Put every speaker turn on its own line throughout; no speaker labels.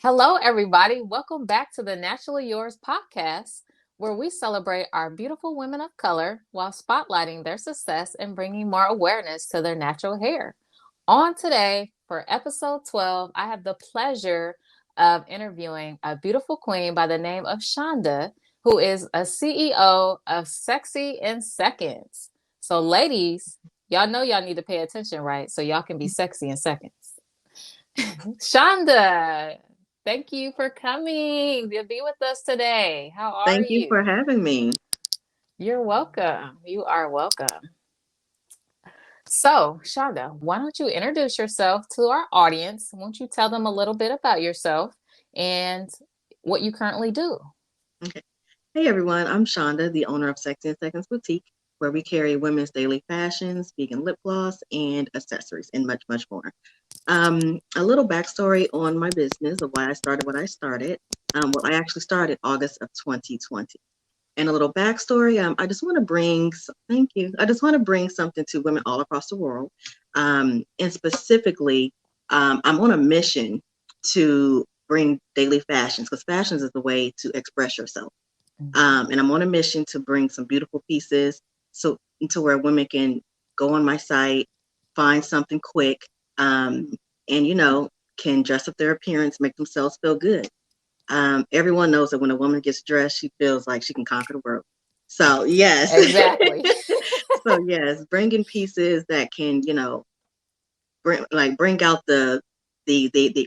Hello, everybody. Welcome back to the Naturally Yours podcast, where we celebrate our beautiful women of color while spotlighting their success and bringing more awareness to their natural hair. On today, for episode 12, I have the pleasure of interviewing a beautiful queen by the name of Shanda, who is a CEO of Sexxy In Seconds. So, ladies, y'all know y'all need to pay attention, right? So y'all can be sexy in seconds. Shanda, thank you for coming to be with us today. How are
Thank you
you?
for having me.
You're welcome. You are welcome. So, Shanda, why don't you introduce yourself to our audience? Won't you tell them a little bit about yourself and what you currently do?
Okay. Hey everyone, I'm Shanda, the owner of Sexy In Seconds Boutique, where we carry women's daily fashions, vegan lip gloss, and accessories, and much, much more. A little backstory on my business of why I started what I started. I actually started August of 2020. And a little backstory, I just want to thank you. I just want to bring something to women all across the world. And specifically, I'm on a mission to bring daily fashions because fashions is the way to express yourself. And I'm on a mission to bring some beautiful pieces so to where women can go on my site, find something quick, and can dress up their appearance, make themselves feel good. Everyone knows that when a woman gets dressed, she feels like she can conquer the world. So yes,
Exactly.
so yes, bringing pieces that can, bring out the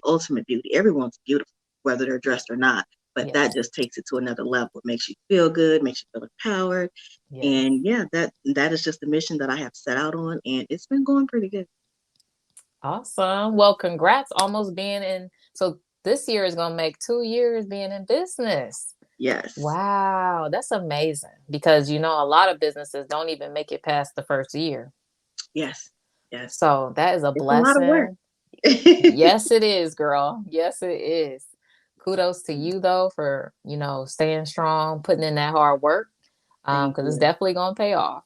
ultimate beauty. Everyone's beautiful, whether they're dressed or not. But that
Yes.
just takes it to another level. It makes you feel good, makes you feel empowered,
Yes.
and yeah, that is just the mission that I have set out on, and it's been going pretty good.
Awesome. Well, congrats almost being in. So, this year is going to make 2 years being in business.
Yes,
Wow, that's amazing because a lot of businesses don't even make it past the first year.
yes, yes.
So that is a
It's a lot of work.
blessing. Yes, it is, girl. Yes, it is. Kudos to you though for, staying strong, putting in that hard work.
Thank
Because it's
you.
definitely gonna pay off.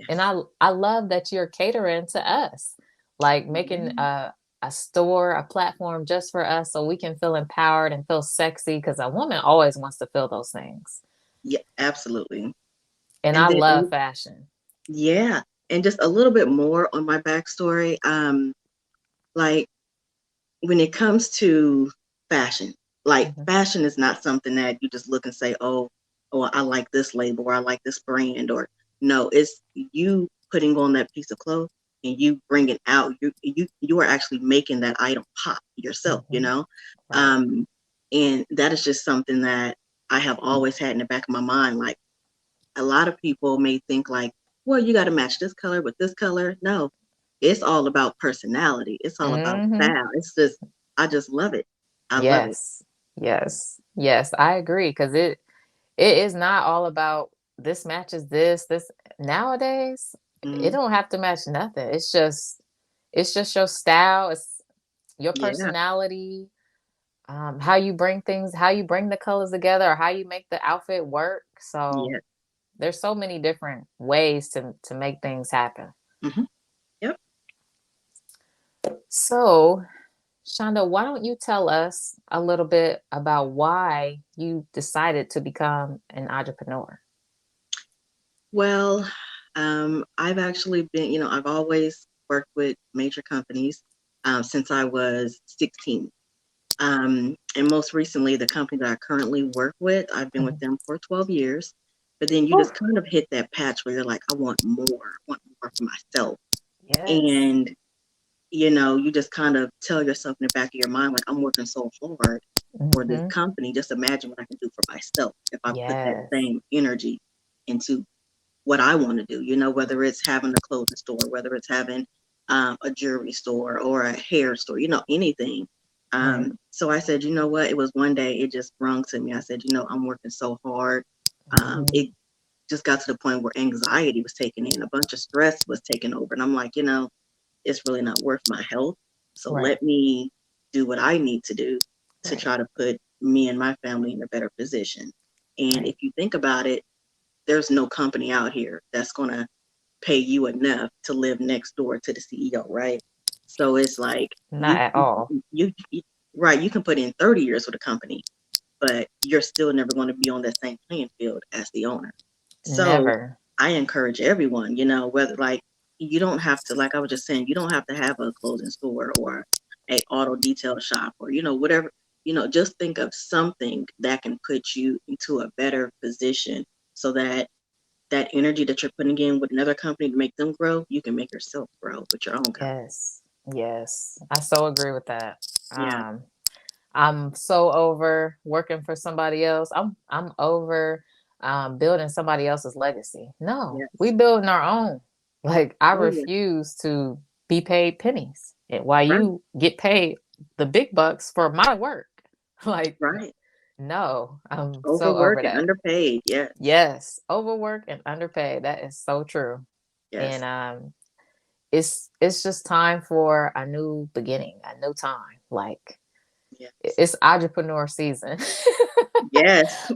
And
Yes.
I love that you're catering to us, like making
Yeah,
a store, a platform just for us so we can feel empowered and feel sexy because a woman always wants to feel those things.
yeah, absolutely.
And
And
I
then
love fashion.
yeah, and just a little bit more on my backstory. Like when it comes to fashion, like
Mhm.
fashion is not something that you just look and say, oh, I like this label or I like this brand, or no, it's you putting on that piece of clothes and you bring it out. You are actually making that item pop yourself,
Mhm. Right.
Um, and that is just something that I have always had in the back of my mind. Like a lot of people may think like, well, you got to match this color with this color. No, it's all about personality. It's all about
Mhm.
style. It's just, I just love it. I love it.
Yes. Yes. Yes, I agree because it is not all about this matches this nowadays. It
Mm,
don't have to match nothing. It's just your style, it's your
yeah,
personality, how you bring things, how you bring the colors together or how you make the outfit work. So
yeah.
there's so many different ways to make things happen.
Hmm. Yep.
So Shanda, why don't you tell us a little bit about why you decided to become an entrepreneur?
Well, I've actually been, I've always worked with major companies since I was 16. And most recently, the company that I currently work with, I've been with
Mhm.
them for 12 years. But then you
Whew.
just kind of hit that patch where you're like, I want more. I want more for myself.
Yes.
And, you just kind of tell yourself in the back of your mind, like, I'm working so hard for this
Hmm.
company. Just imagine what I can do for myself if I put that
Yes.
same energy into what I want to do, whether it's having a clothing store, whether it's having a jewelry store or a hair store, anything.
Right.
So I said, you know what? It was one day it just sprung to me. I said, I'm working so hard.
Hmm.
It just got to the point where anxiety was taking in, a bunch of stress was taking over. And I'm like, it's really not worth my health. So
Right.
let me do what I need to do to
Right.
try to put me and my family in a better position. And
Right.
if you think about it, there's no company out here that's going to pay you enough to live next door to the CEO, right? So it's like
Not at all.
you right, you can put in 30 years with a company, but you're still never going to be on that same playing field as the owner. So
Never.
I encourage everyone, whether like you don't have to, like I was just saying, you don't have to have a clothing store or a auto detail shop or, whatever, just think of something that can put you into a better position so that that energy that you're putting in with another company to make them grow, you can make yourself grow with your own company.
Yes. Yes. I so agree with that.
Yeah.
I'm so over working for somebody else. I'm over building somebody else's legacy. No, we
Yes.
building our own. Like I
Oh, yeah.
refuse to be paid pennies while
Right.
you get paid the big bucks for my work. Like
Right.
no, I'm so over
Overworked and
that.
underpaid. Yes.
Yes, overworked and underpaid. That is so true. And
Yes.
it's just time for a new beginning, a new time. Like
Yes.
it's entrepreneur season.
Yes.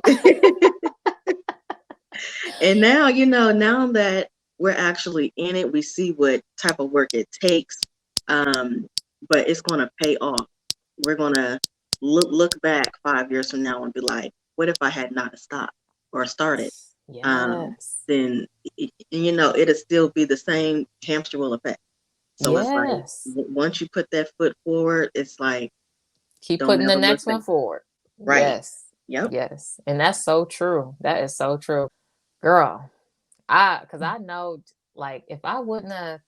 And now, now that we're actually in it, we see what type of work it takes. Um, but it's going to pay off. We're going to look back 5 years from now and be like, what if I had not stopped or started?
Yes.
Then, it'll still be the same hamster wheel effect. So it's like,
Yes.
once you put that foot forward, it's like,
Keep
don't
putting the
never look
next
back.
one forward.
Right.
Yes.
Yep.
Yes. And that's so true. That is so true. Girl, because I know, like, if I wouldn't have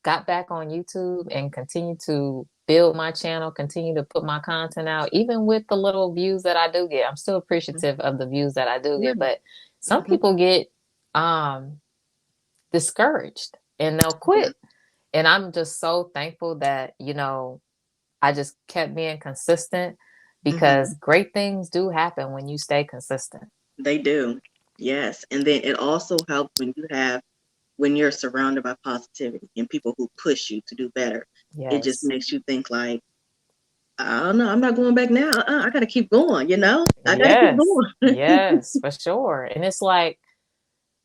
got back on YouTube and continue to build my channel, continue to put my content out, even with the little views that I do get, I'm still appreciative of the views that I do
Yeah.
get. But some
Mhm.
people get discouraged and they'll
Yeah.
quit. And I'm just so thankful that, I just kept being consistent because
Mhm.
great things do happen when you stay consistent.
They do. Yes. And then it also helps when you're surrounded by positivity and people who push you to do better. It just
Yes.
makes you think like, I don't know, I'm not going back now. I got to keep going. I got to keep
Yes.
going.
Yes, for sure. And it's like,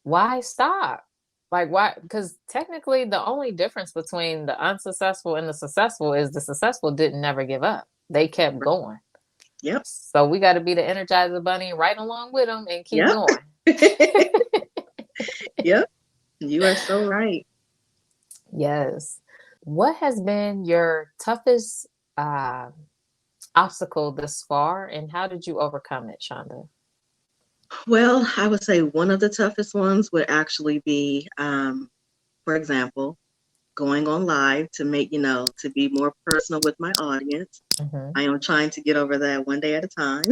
why stop? Like, why? Because technically, the only difference between the unsuccessful and the successful is the successful didn't never give up. They kept going.
Yep.
So we got to be the Energizer Bunny right along with them and keep
Yep.
going.
Yep. You are so right.
Yes. What has been your toughest uh, obstacle this far, and how did you overcome it, Shanda?
Well, I would say one of the toughest ones would actually be, for example, going on live to to be more personal with my audience.
Hmm.
I am trying to get over that one day at a time.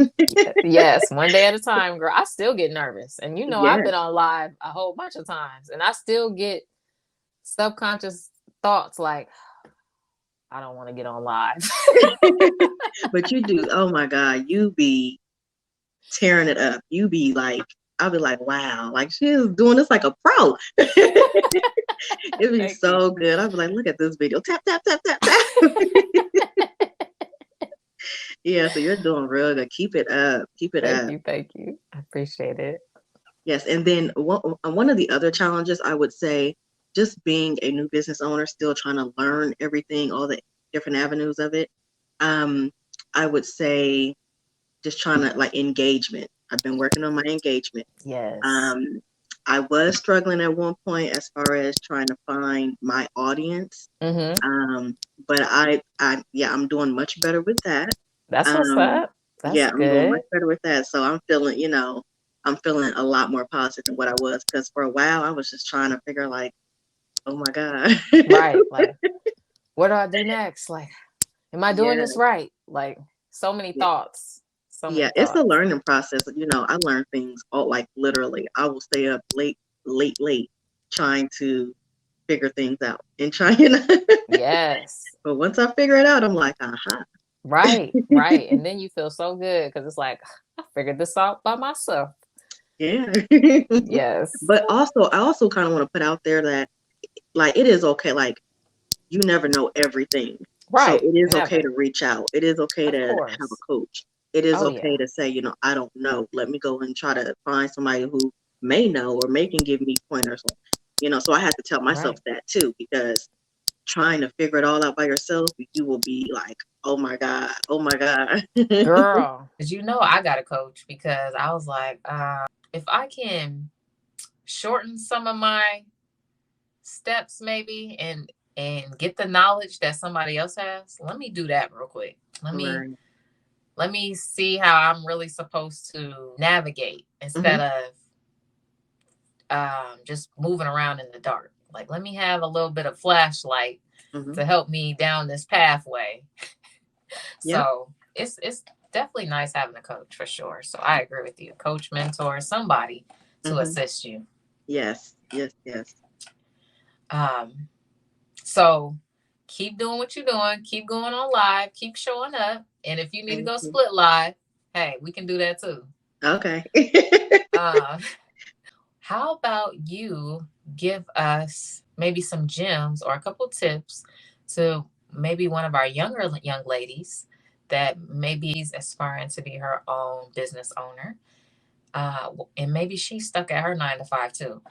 Yes, one day at a time, girl. I still get nervous, and I've
Yes.
been on live a whole bunch of times, and I still get subconscious thoughts like, I don't want to get on live.
But you do, oh my God, you be tearing it up. You be like, I'll be like, wow, like she is doing this like a pro. It'd be
Thank you.
so good. I'd be like, look at this video. Tap, tap, tap, tap, tap. Yeah, so you're doing real good. Keep it up. Keep it
Thank
up.
you. Thank you. I appreciate it.
Yes. And then one of the other challenges, I would say, just being a new business owner, still trying to learn everything, all the different avenues of it. Um, I would say just trying to like engagement. I've been working on my engagement.
Yes.
Um, I was struggling at one point as far as trying to find my audience.
Mm-hmm.
But yeah, I'm doing much better with that.
That's what's
Um,
up. That's
yeah, I'm doing much
good.
better with that. So I'm feeling a lot more positive than what I was because for a while I was just trying to figure like, oh my God.
Right. Like, what do I do next? Like, am I doing
Yeah,
this right? Like, so many
yeah,
thoughts. So
yeah.
many
It's a
thoughts.
learning process. I learn things all like literally. I will stay up late, late, late, trying to figure things out and trying.
Yes.
But once I figure it out, I'm like, aha.
Right. Right. And then you feel so good because it's like, I figured this out by myself.
Yeah.
Yes.
But also, I also kind of want to put out there that like it is okay. Like you never know everything. So
Right.
it is okay
Never.
to reach out. It is okay
Of
to have a
course.
coach. It is
Oh,
okay
yeah.
to say, I don't know. Let me go and try to find somebody who may know or may can give me pointers. So I had to tell myself
Right.
that too, because trying to figure it all out by yourself, you will be like, oh my God, oh my God.
Girl, did you know I got a coach because I was like, if I can shorten some of my steps maybe and get the knowledge that somebody else has, let me do that real quick.
Right.
Let me see how I'm really supposed to navigate
Mm-hmm.
instead of just moving around in the dark. Like, let me have a little bit of flashlight
Mm-hmm.
to help me down this pathway.
Yep.
So it's definitely nice having a coach for sure. So I agree with you. Coach, mentor, somebody to
Mm-hmm.
assist you.
Yes. Yes. Yes.
Um, so keep doing what you're doing. Keep going on live. Keep showing up. And if you need to
Thank
go
you.
split live, hey, we can do that too.
Okay.
Uh, how about you give us maybe some gems or a couple tips to maybe one of our younger young ladies that maybe is aspiring to be her own business owner, and maybe she's stuck at her 9 to 5 too.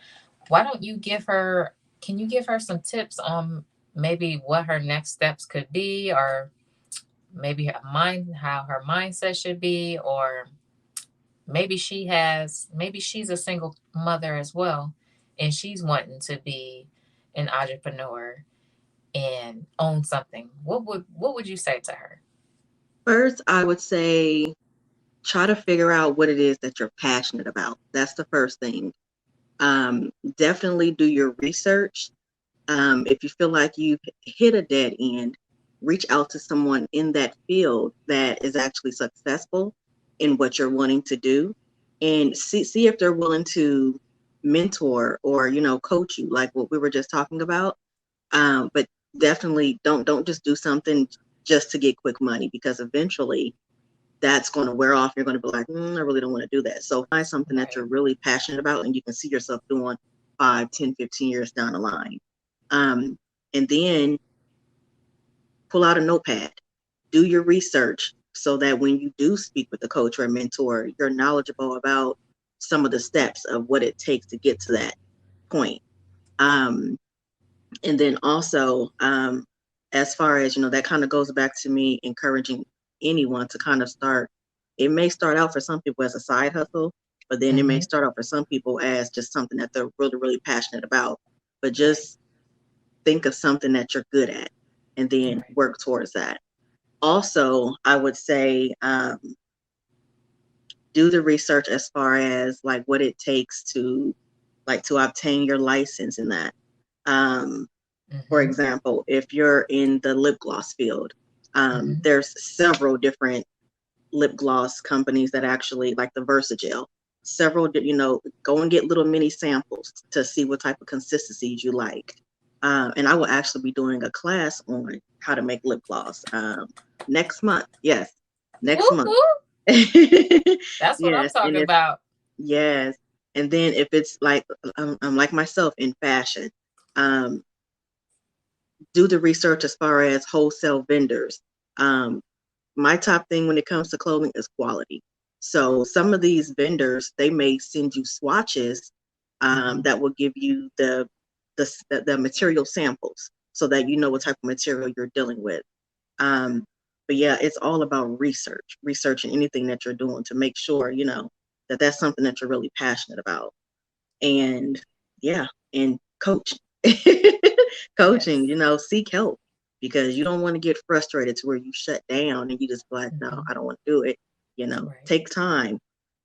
Why don't you give her? Can you give her some tips on maybe what her next steps could be, or maybe how her mindset should be, or maybe she's a single mother as well and she's wanting to be an entrepreneur and own something. What would you say to her?
First, I would say try to figure out what it is that you're passionate about. That's the first thing. Definitely do your research. If you feel like you've hit a dead end, reach out to someone in that field that is actually successful in what you're wanting to do, and see if they're willing to mentor or coach you, like what we were just talking about. But definitely don't just do something just to get quick money, because eventually that's going to wear off. You're going to be like, I really don't want to do that. So find something that
Right.
you're really passionate about and you can see yourself doing 5, 10, 15 years down the line. Um, and then pull out a notepad, do your research so that when you do speak with a coach or a mentor, you're knowledgeable about some of the steps of what it takes to get to that point. Um, and then also, as far as, that kind of goes back to me encouraging anyone to kind of start. It may start out for some people as a side hustle, but then it may
Mm-hmm.
start out for some people as just something that they're really, really passionate about. But
Right.
just think of something that you're good at and then
Right.
work towards that. Also, I would say, do the research as far as like what it takes to obtain your license in that. Um, for
Mm-hmm.
example, if you're in the lip gloss field,
Mm-hmm.
there's several different lip gloss companies that actually, like the Versagel, several, go and get little mini samples to see what type of consistencies you like. And I will actually be doing a class on how to make lip gloss next month. Yes, next month.
Woo-hoo. That's what I'm
Yes, and
talking about.
yes, and then if it's like I'm like myself in fashion, um, do the research as far as wholesale vendors. Um, my top thing when it comes to clothing is quality. So some of these vendors, they may send you swatches
Mm-hmm.
that will give you the material samples so that you know what type of material you're dealing with. Um, but yeah, it's all about researching anything that you're doing to make sure, that that's something that you're really passionate about. And yeah, and coach. Coaching,
Yes.
seek help, because you don't want to get frustrated to where you shut down and you just be like, no,
Mm-hmm.
I don't want to do it.
Right.
Take time,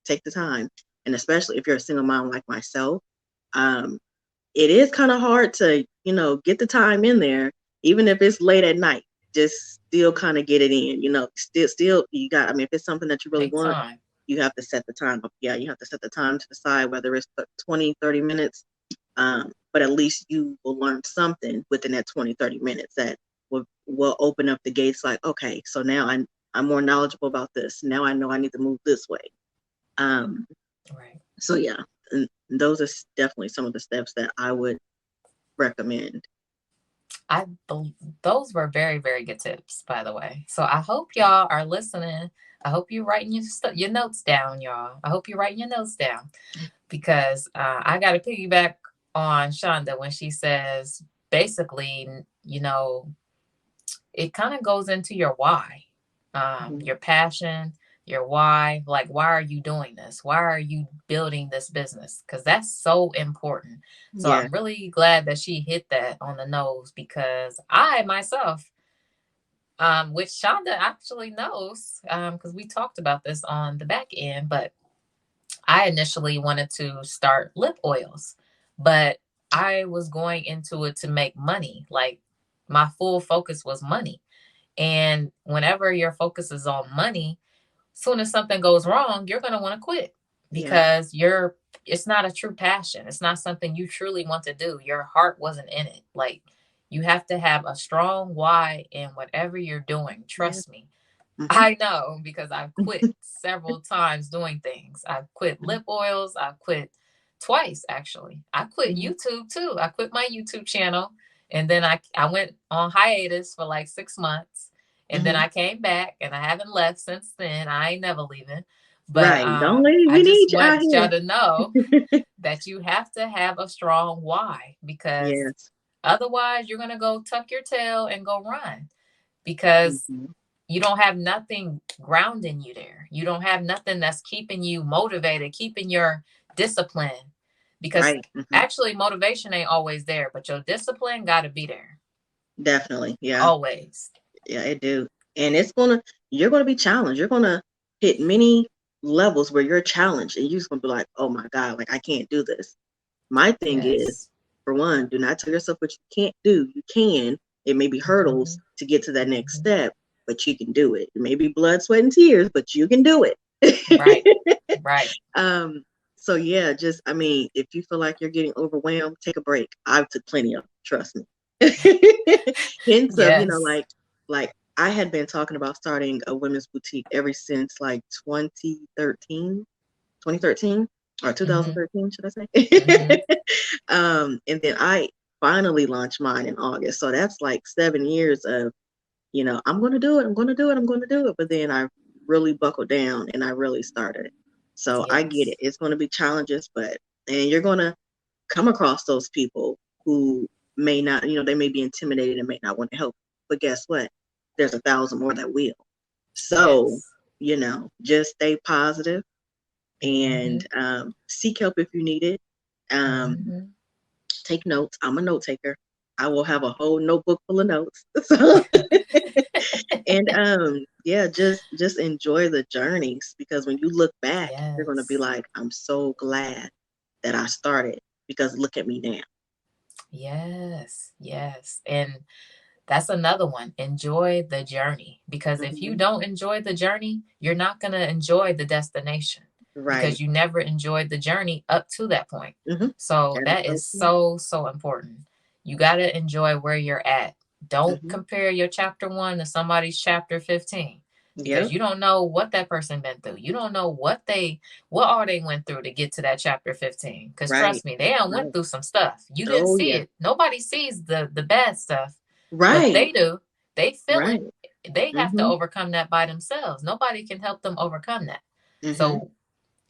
take the time. And especially if you're a single mom like myself, um, it is kind of hard to, get the time in there, even if it's late at night, just still kind of get it in, still, you got, I mean, if it's something that you really
Make
want,
time.
you have to set the time up. Yeah, you have to set the time to decide whether it's 20, 30 minutes. But at least you will learn something within that 20, 30 minutes that will open up the gates like, okay, so now I'm more knowledgeable about this. Now I know I need to move this way. Um,
Right.
so yeah, and those are definitely some of the steps that I would recommend.
I those were very, very good tips, by the way. So I hope y'all are listening. I hope you're writing your notes down, y'all. I hope you're writing your notes down because I got to piggyback on Shanda when she says basically you know, it kind of goes into your why,
Mhm.
your passion, your why. Like, why are you doing this? Why are you building this business? Because that's so important. So
Yeah.
I'm really glad that she hit that on the nose, because I myself, which Shonda actually knows, because we talked about this on the back end, but I initially wanted to start lip oils, but I was going into it to make money. Like, my full focus was money. And whenever your focus is on money, soon as something goes wrong, you're going to want to quit,
Yeah.
because it's not a true passion. It's not something you truly want to do. Your heart wasn't in it. Like, you have to have a strong why in whatever you're doing.
Yeah.
Trust me.
Mhm.
I know, because I've quit several times doing things. I've quit lip oils. I've quit twice, actually. I quit
Mhm.
YouTube too. I quit my YouTube channel, and then I went on hiatus for like 6 months, and then
Mhm.
I came back, and I haven't left since then. I ain't never leaving. But
Right. Don't leave.
I
We need
just
you out
want y'all
here.
to know that you have to have a strong why, because
Yes.
otherwise you're gonna go tuck your tail and go run, because
Mhm.
you don't have nothing grounding you there. You don't have nothing that's keeping you motivated, keeping your discipline. Because
Right. Mhm.
actually, motivation ain't always there, but your discipline got to be there
Definitely. Yeah.
always.
Yeah, it do. And you're gonna be challenged. You're gonna hit many levels where you're challenged and you're just gonna be like, oh my God, like I can't do this. My thing is,
Yes.
for one, do not tell yourself what you can't do. You can. It may be hurdles
Hmm.
to get to that next
Hmm.
step, but you can do it. It may be blood, sweat, and tears, but you can do
Right.
it.
Right.
um, so yeah, just I mean, if you feel like you're getting overwhelmed, take a break. I've took plenty of, trust me. Hints of,
Yes.
like I had been talking about starting a women's boutique ever since like 2013 or
Hmm.
2013, should I say?
Hmm.
And then I finally launched mine in August. So that's like 7 years of, I'm going to do it. I'm going to do it. I'm going to do it. But then I really buckled down and I really started. So I get it.
Yes.
It's going to be challenges, and you're going to come across those people who may not, they may be intimidated and may not want to help. But guess what? There's 1,000 more that will. So,
Yes.
just stay positive and
Hmm.
seek help if you need it. Um,
Hmm.
Take notes. I'm a note taker. I will have a whole notebook full of notes. So, and yeah, just enjoy the journeys, because when you look back, you're gonna be
Yes.
like, I'm so glad that I started, because look at me now.
Yes. Yes. And that's another one. Enjoy the journey. Because if you
Hmm.
don't enjoy the journey, you're not going to enjoy the destination,
Right.
because you never enjoyed the journey up to that point.
Hmm.
So
That is
that
so
is
true.
so, so important. You got to enjoy where you're at. Don't
Hmm.
compare your chapter 1 to somebody's chapter 15, because
Yep.
you don't know what that person been through. You don't know what all they went through to get to that chapter 15. Because
Right.
trust me, they done went
Right.
through some stuff. You didn't
Oh
see
yeah.
it. Nobody sees the bad stuff, but
Right.
they do. They feel it.
Right.
They have to
Hmm.
overcome that by themselves. Nobody can help them overcome that.
Hmm.
So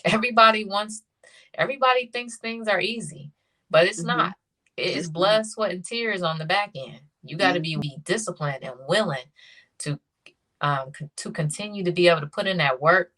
everybody wants, everybody thinks things are easy, but it's
Hmm.
not. It's
It's not.
blood, sweat, and tears on the back end. You got to be
Hmm.
disciplined and willing to to continue to be able to put in that work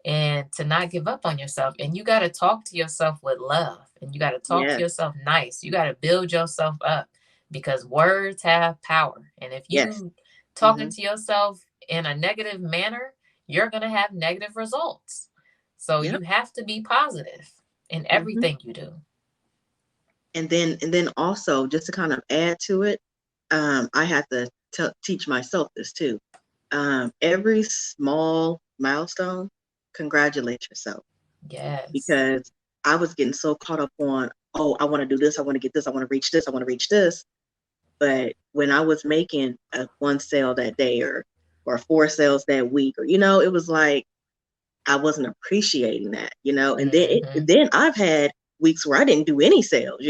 and to not give up on yourself. And you got to talk to yourself with love, and you got to talk to
Yes.
yourself nice. You got to build yourself up, because words have power. And if
Yes.
you talking
Hmm.
to yourself in a negative manner, you're going to have negative results. So
Yep.
you have to be positive in
Hmm.
everything you do.
And then also, just to kind of add to it, I had to teach myself this too. Every small milestone, congratulate yourself,
Yes.
because I was getting so caught up on, oh, I want to do this, I want to get this, I want to reach this, I want to reach this. But when I was making a one sale that day, or four sales that week, or it was like I wasn't appreciating that. And then
Mm-hmm.
then I've had weeks where I didn't do any sales.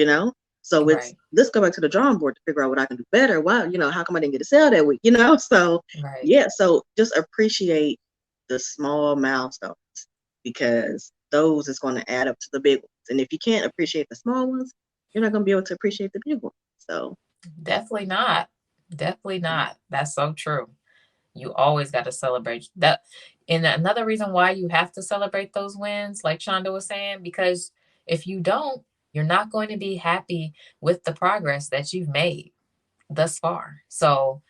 So
Right.
let's go back to the drawing board to figure out what I can do better. Wow, how come I didn't get a sale that week? So
Right.
yeah, so just appreciate the small milestones, because those is going to add up to the big ones. And if you can't appreciate the small ones, you're not going to be able to appreciate the big ones. So
Definitely not. Definitely not. That's so true. You always got to celebrate that. And another reason why you have to celebrate those wins, like Shonda was saying, because if you don't, you're not going to be happy with the progress that you've made thus far. So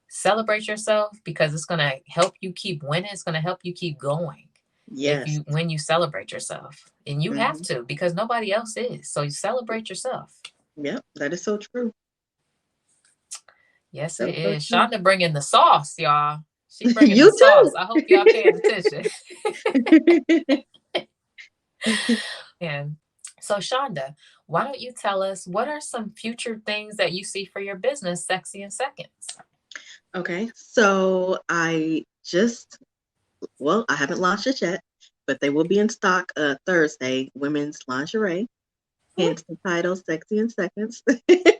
celebrate yourself because it's going to help you keep winning. It's going to help you keep going if
Yes.
you when you celebrate yourself. And you have
Hmm.
to because nobody else is. So you celebrate yourself.
Yep, that is so true.
Yes, it
So, so
is.
true.
Shonda bringing the sauce, y'all. She bringing the
You
sauce. I hope y'all paying attention.
too.
And so, Shonda, why don't you tell us what are some future things that you see for your business, Sexy in Seconds?
Okay, so I haven't launched it yet, but they will be in stock Thursday, women's lingerie, hence the title Sexy in Seconds.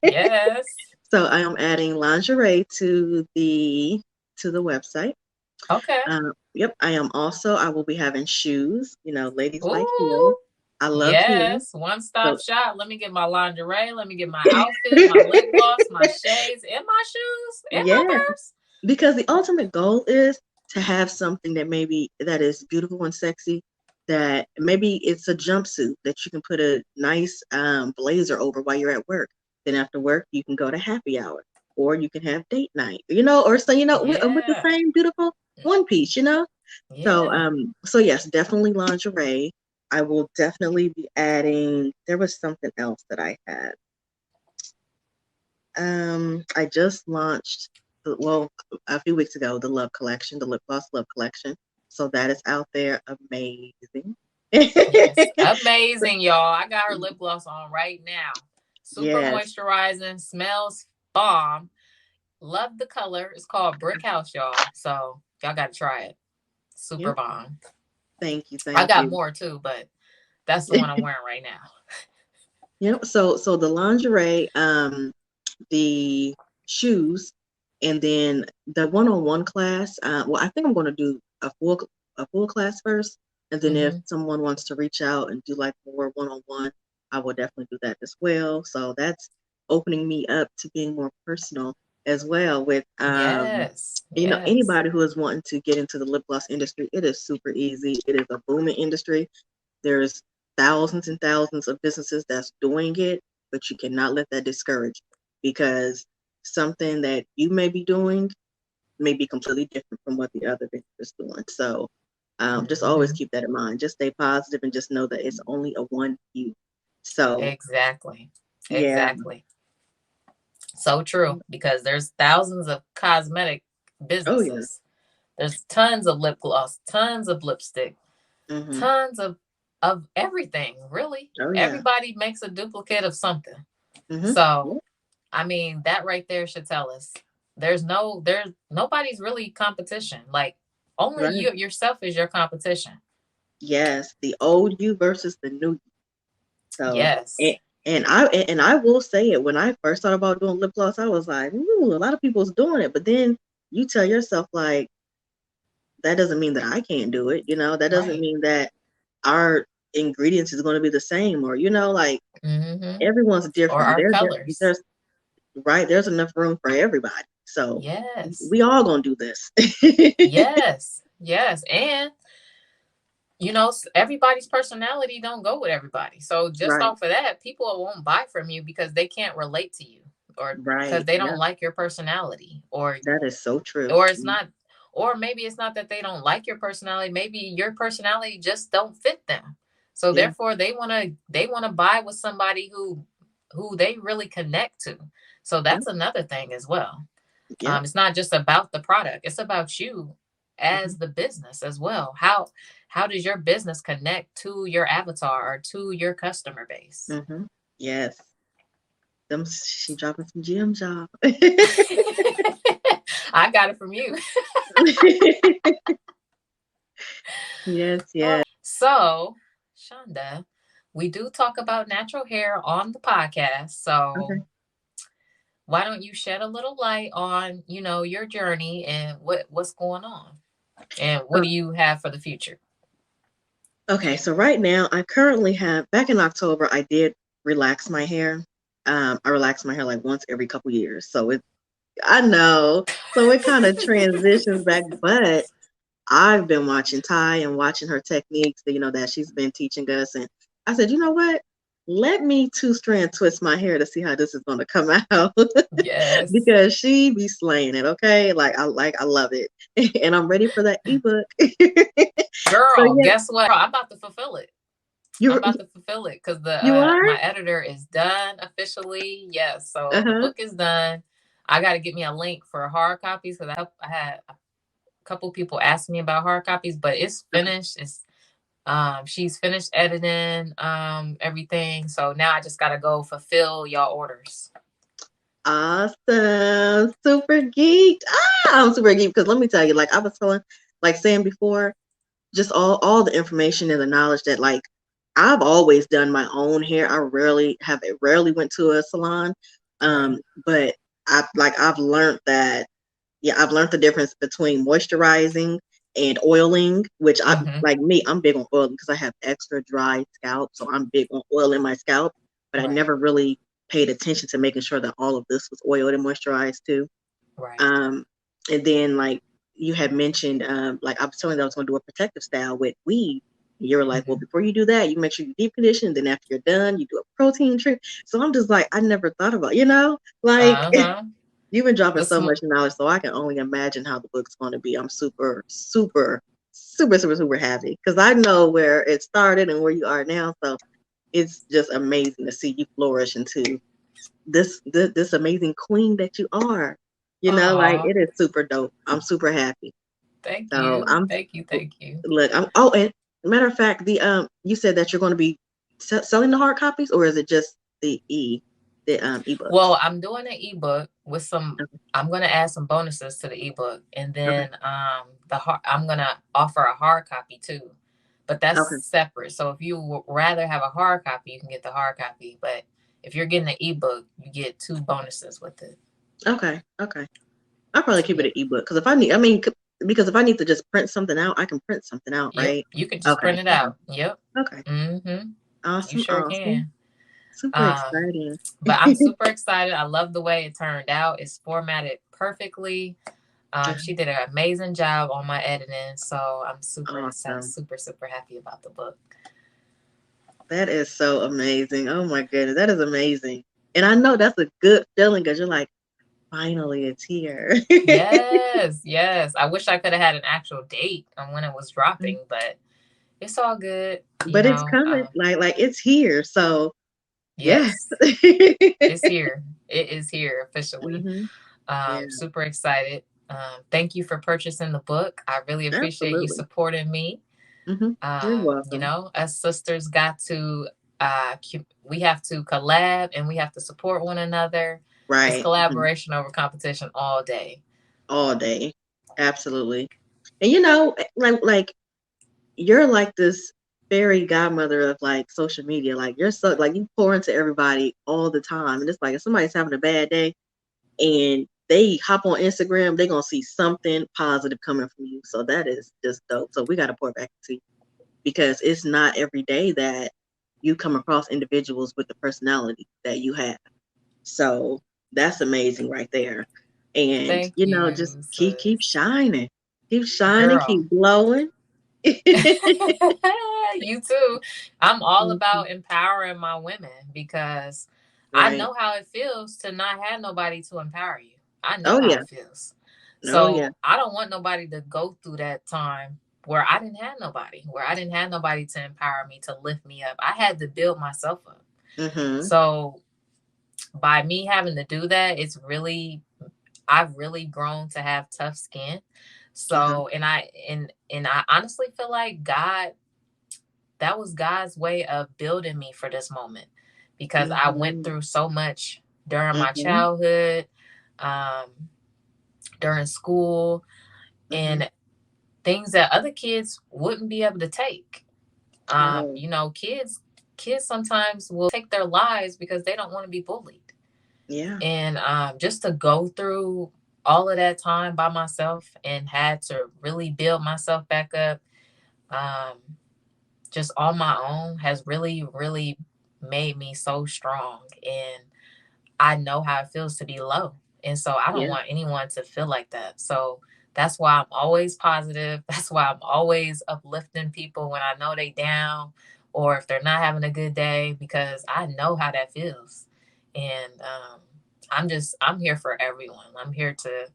Yes.
So I am adding lingerie to the website.
Okay.
Yep, I will be having shoes. Ladies like heels.
Ooh.
I love heels.
Yes. One stop
So
shop. Let me get my lingerie. Let me get my outfit, my lip gloss, my shades, and my shoes, and my
yeah,
purse.
because the ultimate goal is to have something that is beautiful and sexy, that maybe it's a jumpsuit that you can put a nice blazer over while you're at work. Then after work you can go to happy hour, or you can have date night, or so with the
Yeah.
same beautiful one piece. So
Yeah.
so yes, definitely lingerie. I will definitely be adding. There was something else that I had. I just launched, well, a few weeks ago, the Love Collection, the Lip Gloss Love Collection. So that is out there. Amazing.
Yes. Amazing, y'all. I got her lip gloss on right now. Super
Yes.
moisturizing, smells bomb. Love the color. It's called Brick House, y'all. So y'all got to try it. Super
Yep.
bomb.
Thank you.
I
Thank
got
you.
more too, but that's the one I'm wearing right now.
Yep. So the lingerie, the shoes, and then the one-on-one class. Well, I think I'm going to do a full class first, and then if
Mm-hmm.
someone wants to reach out and do like more one-on-one, I will definitely do that as well. So that's opening me up to being more personal as well with
Yes. Yes.
anybody who is wanting to get into the lip gloss industry. It is super easy. It is a booming industry. There's thousands and thousands of businesses that's doing it, but you cannot let that discourage, because something that you may be doing may be completely different from what the other business is doing. So just always
Mm-hmm.
keep that in mind. Just stay positive and just know that it's only a one you. So
Exactly.
yeah.
Exactly. So true because there's thousands of cosmetic
Oh yeah.
businesses. There's tons of lip gloss, tons of lipstick,
Hmm.
tons of everything, really.
Oh yeah.
Everybody makes a duplicate of something.
Hmm.
So,
Yep.
I mean, that right there should tell us there's nobody's really competition. Like only
Right.
you yourself is your competition.
Yes, the old you versus the new you. So
Yes.
and I will say it, when I first thought about doing lip gloss, I was like, ooh, a lot of people's doing it. But then you tell yourself, like, that doesn't mean that I can't do it. That doesn't
Right.
mean that our ingredients is going to be the same, or like,
Mm-hmm.
everyone's
Or
different.
our colors.
There's enough room for everybody. So
Yes.
we all gonna do this.
Yes. Yes. And everybody's personality don't go with everybody. So just
Right,
off of that, people won't buy from you because they can't relate to you or because
right.
they don't
Yeah,
like your personality
that is so true.
or it's not or maybe it's not that they don't like your personality, maybe your personality just don't fit them. So
Yeah,
therefore they want to buy with somebody who they really connect to. So
yeah,
that's another thing as well.
yeah.
It's not just about the product, it's about you
Hmm.
as the business as well. How does your business connect to your avatar or to your customer base?
Hmm. Yes. She dropping some gems, y'all.
I got it from you.
Yes, yes.
So, Shonda, we do talk about natural hair on the podcast. So,
Okay.
why don't you shed a little light on, your journey and what's going on? And what
Uh,
do you have for the future?
okay, so right now I currently have, back in October, I did relax my hair. I relax my hair like once every couple years. So I know. So it kind of transitions back, but I've been watching Ty and watching her techniques, that she's been teaching us. And I said, you know what? Let me two strand twist my hair to see how this is going to come out
Yes.
because she be slaying it. Okay. I love it. And I'm ready for that ebook. So
Girl,
yeah,
guess what? I'm about to fulfill it. I'm
you,
about to fulfill it because the
you are?
my editor is done officially. Yes, so the
Uh-huh.
book is done. I got to get me a link for hard copies because I had a couple people ask me about hard copies, but it's
Okay.
finished. It's she's finished editing everything. So now I just got to go fulfill y'all orders.
Awesome. Super geeked. I'm super geeked because let me tell you, like I was saying before, just all the information and the knowledge that like I've always done my own hair. I rarely went to a salon.
Right.
But I've learned that I've learned the difference between moisturizing and oiling, which I
Mm-hmm.
like me, I'm big on oiling because I have extra dry scalp. So I'm big on oiling my scalp, but I
Right.
never really paid attention to making sure that all of this was oiled and moisturized too.
Right.
Um, and then like you had mentioned, like I was telling you that I was going to do a protective style with weave. You were like, well,
Mm-hmm.
before you do that, you make sure you deep condition. Then after you're done, you do a protein treat. So I'm just like, I never thought about, like
Uh-huh.
you've been dropping
The
so
sm-
much knowledge, so I can only imagine how the book's going to be. I'm super, super, super, super, super happy because I know where it started and where you are now. So it's just amazing to see you flourish into this amazing queen that you are. Like
Aw,
it is super dope. I'm super happy.
thank
So
you. Thank you. Thank you.
look. I'm oh, and matter of fact, the you said that you're going to be selling the hard copies, or is it just the ebooks?
Well, I'm doing an ebook with some.
Okay.
I'm gonna add some bonuses to the ebook, and
Okay.
then I'm gonna offer a hard copy too, but that's
Okay.
separate. So if you would rather have a hard copy, you can get the hard copy. But if you're getting an ebook, you get two bonuses with it.
Okay. Okay. I'll probably keep it
Yep.
an ebook because if I need, I mean, because if I need to just print something out, I can print something out,
Yep.
right?
You can just
Okay.
print it
Okay.
out. Yep.
Okay.
Mm-hmm. You
Awesome.
sure
Awesome.
can.
Super
Um,
exciting.
but I'm super excited. I love the way it turned out. It's formatted perfectly. She did an amazing job on my editing, so I'm super excited,
Awesome.
super happy about the book.
That is so amazing. Oh my goodness. That is amazing. And I know that's a good feeling because you're like, finally it's here.
Yes, yes. I wish I could have had an actual date on when it was dropping, but it's all good. You
But it's
know,
coming. Like it's here. So yes.
yes, it's here. It is here officially.
Hmm. Yeah,
Super excited. Thank you for purchasing the book. I really appreciate you
absolutely.
supporting me.
Hmm. You're welcome.
Us sisters got to we have to collab and we have to support one another. It's
Right. Hmm.
collaboration over competition all day.
All day. Absolutely. And like you're like this fairy godmother of like social media. Like you're so like you pour into everybody all the time. And it's like if somebody's having a bad day and they hop on Instagram, they're gonna see something positive coming from you. So that is just dope. So we gotta pour back to you because it's not every day that you come across individuals with the personality that you have. So that's amazing right there. And
Thank
just
you,
keep
sis.
shining. Keep shining,
Girl.
keep glowing.
You too. I'm all
Mhm.
about empowering my women because I
Right.
know how it feels to not have nobody to empower you. I know
Oh
how
yeah.
it feels.
Oh yeah.
So I don't want nobody to go through that time where I didn't have nobody, where I didn't have nobody to empower me, to lift me up. I had to build myself up.
Mhm.
So by me having to do that, I've really grown to have tough skin.
Uh-huh.
So and I honestly feel like that was God's way of building me for this moment because I went
Mhm.
through so much during my
Mhm.
childhood, um, during school,
Mhm.
and things that other kids wouldn't be able to take.
Oh,
Kids sometimes will take their lives because they don't want to be bullied.
yeah.
And just to go through all of that time by myself and had to really build myself back up um, just on my own has really made me so strong. And I know how it feels to be low. And so I don't
Yeah.
want anyone to feel like that. So that's why I'm always positive. That's why I'm always uplifting people when I know they down or if they're not having a good day, because I know how that feels. And I'm here for everyone. I'm here to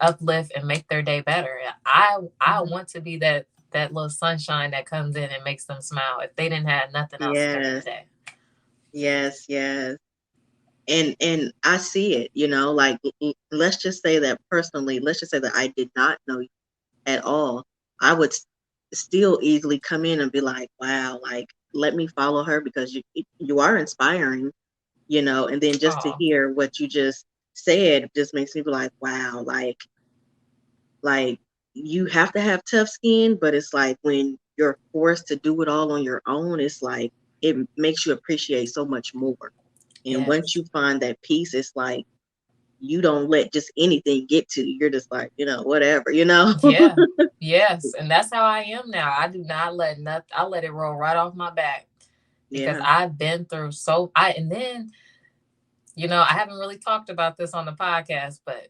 uplift and make their day better. I
Mhm.
want to be that little sunshine that comes in and makes them smile if they didn't have nothing else during the
Yes.
day.
Yes. Yes. And I see it, like let's just say that personally, let's just say that I did not know you at all. I would still easily come in and be like, wow, like let me follow her because you are inspiring, and then just to
Oh,
hear what you just said just makes me be like, wow, like you have to have tough skin, but it's like when you're forced to do it all on your own, it's like it makes you appreciate so much more. And once
yes.
you find that peace, it's like you don't let just anything get to you. You're just like, whatever.
Yeah. Yes. And that's how I am now. I do not let nothing, I let it roll right off my back because
Yeah.
I've been through and then, I haven't really talked about this on the podcast, but,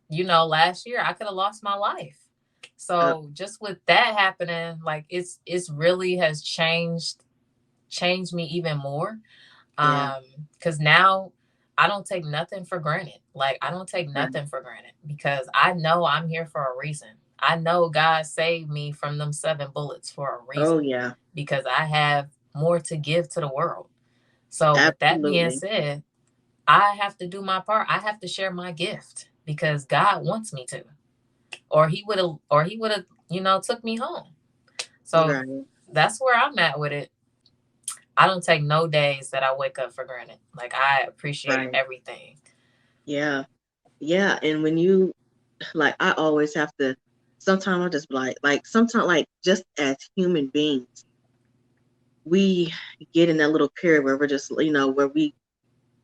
last year I could have lost my life.
Uh,
So just with that happening, like it's really has changed me even more.
yeah.
um because now I don't take nothing for granted. Like I don't take
Right.
nothing for granted because I know I'm here for a reason. I know God saved me from them 7 bullets for a
Oh
reason
yeah.
because I have more to give to the world. So with that being
Absolutely.
said, I have to do my part. I have to share my gift because God wants me to, or he would have took me home. So
Right.
that's where I'm at with it. I don't take no days that I wake up for granted. Like I appreciate
Right.
everything.
Yeah. Yeah. And when you like, I always have to. Sometimes I just be like sometimes like just as human beings, we get in that little period where we're just where we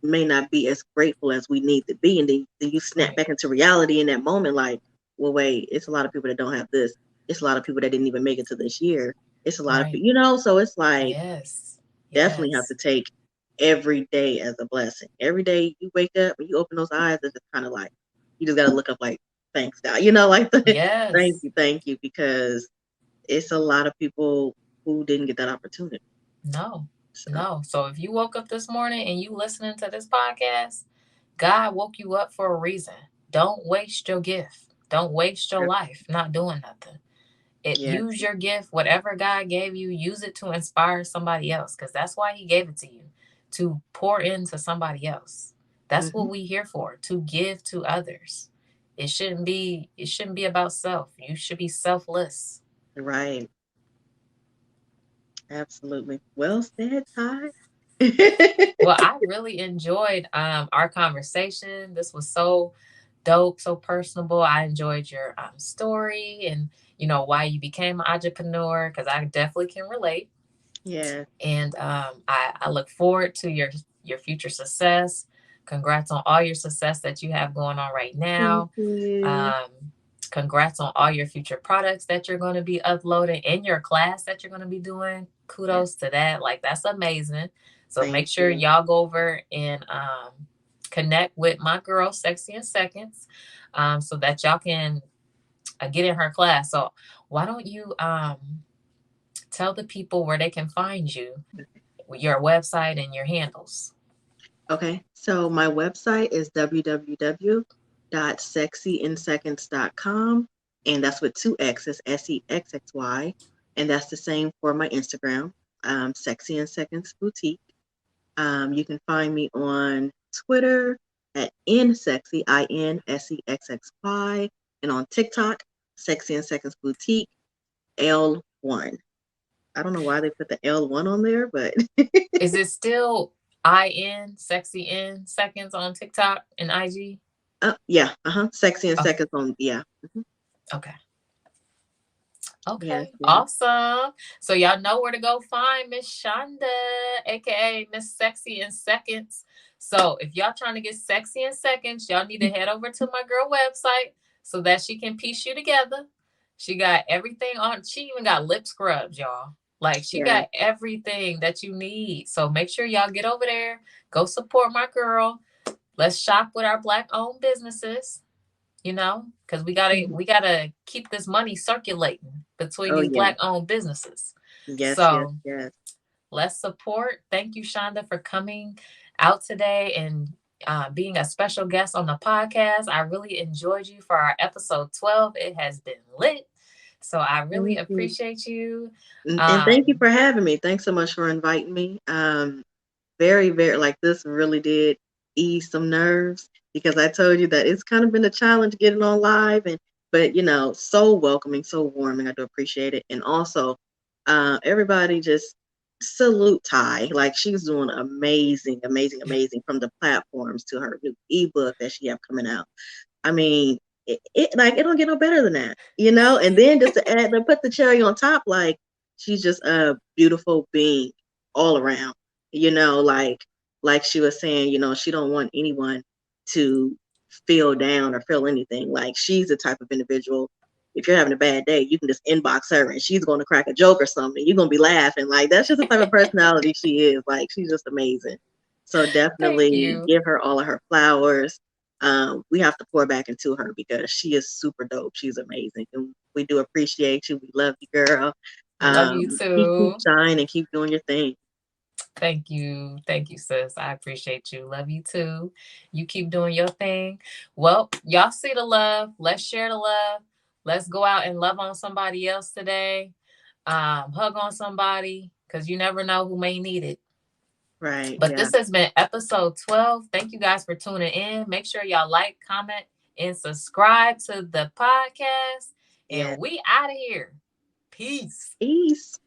may not be as grateful as we need to be. And then you snap
Right.
back into reality in that moment, like, well, wait, it's a lot of people that don't have this. It's a lot of people that didn't even make it to this year. It's a lot of
Right.
people, so it's like
Yes.
definitely have
Yes.
to take every day as a blessing. Every day you wake up and you open those eyes, it's just kind of like you just gotta look up like, thanks God, like
Yes.
thank you, because it's a lot of people who didn't get that opportunity.
No.
So
No. So if you woke up this morning and you listening to this podcast, God woke you up for a reason. Don't waste your gift. Don't waste your life not doing nothing.
yes.
Use your gift, whatever God gave you, use it to inspire somebody else because that's why he gave it to you, to pour into somebody else. That's
Hmm.
what we here for, to give to others. It shouldn't be about self. You should be selfless.
Right. Absolutely. Well said, Ty.
Well, I really enjoyed our conversation. This was so dope, so personable. I enjoyed your story and why you became an entrepreneur because I definitely can relate.
Yeah.
And I look forward to your future success. Congrats on all your success that you have going on right
Thank
now.
you.
Um, Congrats on all your future products that you're going to be uploading in your class that you're going to be doing.
Yes.
Kudos to that. Like, that's amazing. So make
Thank
sure
you.
y'all go over and connect with my girl, Sexy in Seconds, so that y'all can get in her class. So why don't you tell the people where they can find you, your website and your handles?
Okay. So my website is www.sexyinseconds.com. And that's with two X's, SEXXY. And that's the same for my Instagram, Sexy in Seconds Boutique. You can find me on Twitter at InSexy, INSEXXY, and on TikTok, Sexy in Seconds Boutique, L1. I don't know why they put the L1 on there, but
Is it still in Sexy in Seconds on TikTok and IG?
yeah, Sexy in
Okay.
Seconds on, yeah. Mhm.
Okay.
Yes,
Okay,
yes,
awesome. So y'all know where to go find Miss Shanda, aka Miss Sexy in Seconds. So if y'all trying to get sexy in seconds, y'all need to head over to my girl website so that she can piece you together. She got everything on. She even got lip scrubs, y'all. Like she
yes.
got everything that you need. So make sure y'all get over there. Go support my girl. Let's shop with our Black owned businesses, because we gotta keep this money circulating between
Oh
these
yeah.
Black owned businesses.
Yes, yes,
So
yes.
let's support. Thank you, Shonda, for coming out today and being a special guest on the podcast. I really enjoyed you for our episode 12. It has been lit. So I really
Thank you.
appreciate you.
And thank you
Um,
for having me. Thanks so much for inviting me. Very, very, like, this really did ease some nerves because I told you that it's kind of been a challenge getting on live, and but so welcoming, so warming. I do appreciate it. And also, everybody just salute Ty. Like, she's doing amazing, amazing, amazing, from the platforms to her new ebook that she have coming out. I mean, it don't get no better than that. And then just to put the cherry on top, like, she's just a beautiful being all around. Like she was saying, she don't want anyone to feel down or feel anything. Like, she's the type of individual. If you're having a bad day, you can just inbox her and she's going to crack a joke or something. You're going to be laughing. Like, that's just the type of personality she is. Like, she's just amazing. So
Thank
definitely
you.
give her all of her flowers. We have to pour back into her because she is super dope. She's amazing, and we do appreciate you. We love you, girl.
Love you
Keep
too.
shining and keep doing your thing.
Thank you. Thank you, sis. I appreciate you. Love you too. You keep doing your thing. Well, y'all see the love. Let's share the love. Let's go out and love on somebody else today. Hug on somebody because you never know who may need it.
Right?
But
Yeah.
this has been episode 12. Thank you guys for tuning in. Make sure y'all like, comment, and subscribe to the podcast.
Yeah.
And we out of here. Peace.
Peace.